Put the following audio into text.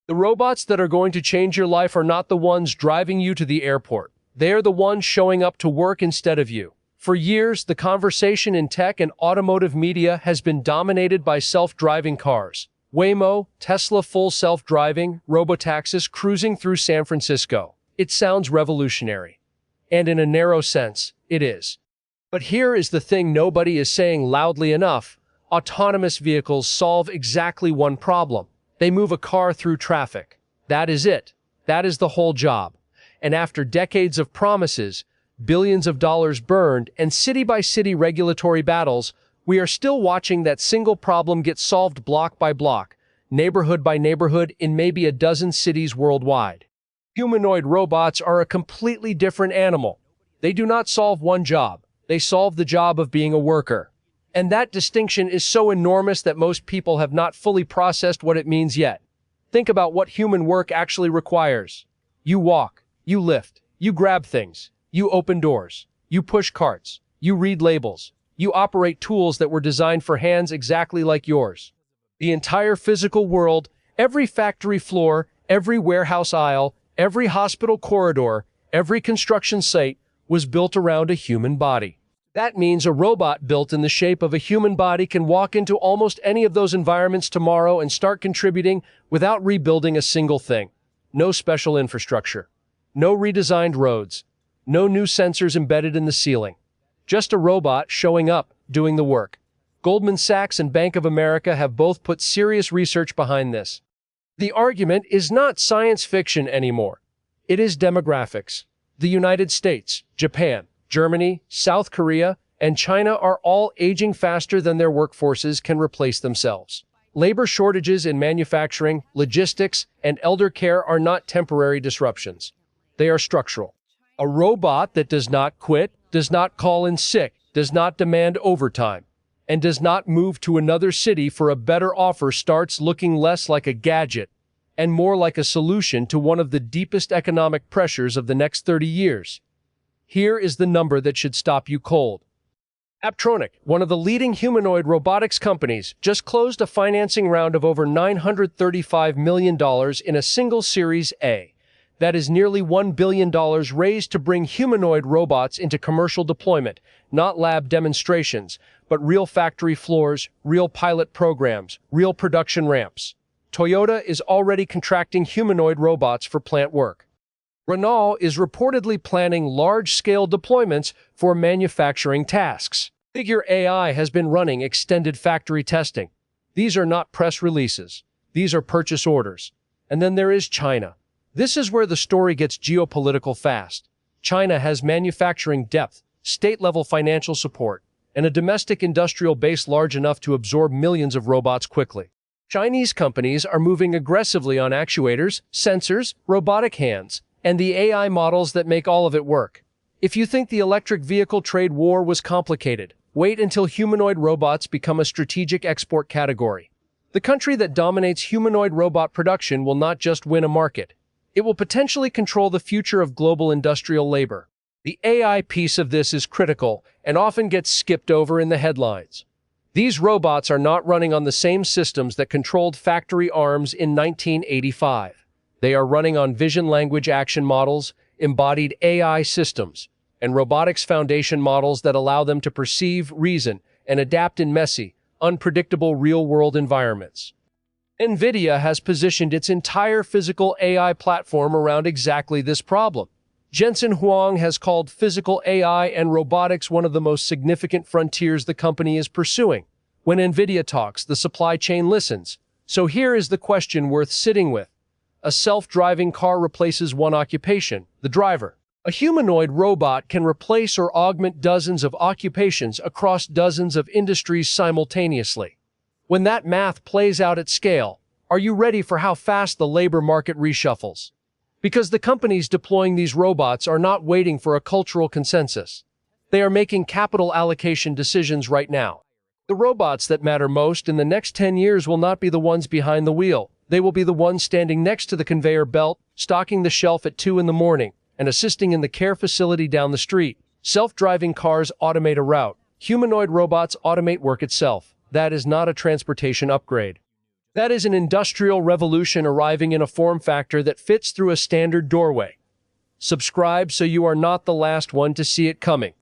The robots that are going to change your life are not the ones driving you to the airport. They are the ones showing up to work instead of you. For years, the conversation in tech and automotive media has been dominated by self-driving cars. Waymo, Tesla full self-driving, robotaxis cruising through San Francisco. It sounds revolutionary. And in a narrow sense, it is. But here is the thing nobody is saying loudly enough. Autonomous vehicles solve exactly one problem. They move a car through traffic. That is it. That is the whole job. And after decades of promises, billions of dollars burned, and city-by-city regulatory battles, we are still watching that single problem get solved block by block, neighborhood by neighborhood in maybe a dozen cities worldwide. Humanoid robots are a completely different animal. They do not solve one job. They solve the job of being a worker. And that distinction is so enormous that most people have not fully processed what it means yet. Think about what human work actually requires. You walk, you lift, you grab things, you open doors, you push carts, you read labels, you operate tools that were designed for hands exactly like yours. The entire physical world, every factory floor, every warehouse aisle, every hospital corridor, every construction site was built around a human body. That means a robot built in the shape of a human body can walk into almost any of those environments tomorrow and start contributing without rebuilding a single thing. No special infrastructure. No redesigned roads. No new sensors embedded in the ceiling. Just a robot showing up, doing the work. Goldman Sachs and Bank of America have both put serious research behind this. The argument is not science fiction anymore. It is demographics. The United States, Japan, Germany, South Korea, and China are all aging faster than their workforces can replace themselves. Labor shortages in manufacturing, logistics, and elder care are not temporary disruptions. They are structural. A robot that does not quit, does not call in sick, does not demand overtime, and does not move to another city for a better offer starts looking less like a gadget and more like a solution to one of the deepest economic pressures of the next 30 years. Here is the number that should stop you cold. Apptronik, one of the leading humanoid robotics companies, just closed a financing round of over $935 million in a single Series A. That is nearly $1 billion raised to bring humanoid robots into commercial deployment, not lab demonstrations, but real factory floors, real pilot programs, real production ramps. Toyota is already contracting humanoid robots for plant work. Renault is reportedly planning large-scale deployments for manufacturing tasks. Figure AI has been running extended factory testing. These are not press releases. These are purchase orders. And then there is China. This is where the story gets geopolitical fast. China has manufacturing depth, state-level financial support, and a domestic industrial base large enough to absorb millions of robots quickly. Chinese companies are moving aggressively on actuators, sensors, robotic hands, and the AI models that make all of it work. If you think the electric vehicle trade war was complicated, wait until humanoid robots become a strategic export category. The country that dominates humanoid robot production will not just win a market. It will potentially control the future of global industrial labor. The AI piece of this is critical and often gets skipped over in the headlines. These robots are not running on the same systems that controlled factory arms in 1985. They are running on vision language action models, embodied AI systems, and robotics foundation models that allow them to perceive, reason, and adapt in messy, unpredictable real-world environments. NVIDIA has positioned its entire physical AI platform around exactly this problem. Jensen Huang has called physical AI and robotics one of the most significant frontiers the company is pursuing. When NVIDIA talks, the supply chain listens. So here is the question worth sitting with. A self-driving car replaces one occupation, the driver. A humanoid robot can replace or augment dozens of occupations across dozens of industries simultaneously. When that math plays out at scale, are you ready for how fast the labor market reshuffles? Because the companies deploying these robots are not waiting for a cultural consensus. They are making capital allocation decisions right now. The robots that matter most in the next 10 years will not be the ones behind the wheel. They will be the ones standing next to the conveyor belt, stocking the shelf at 2 in the morning, and assisting in the care facility down the street. Self-driving cars automate a route. Humanoid robots automate work itself. That is not a transportation upgrade. That is an industrial revolution arriving in a form factor that fits through a standard doorway. Subscribe so you are not the last one to see it coming.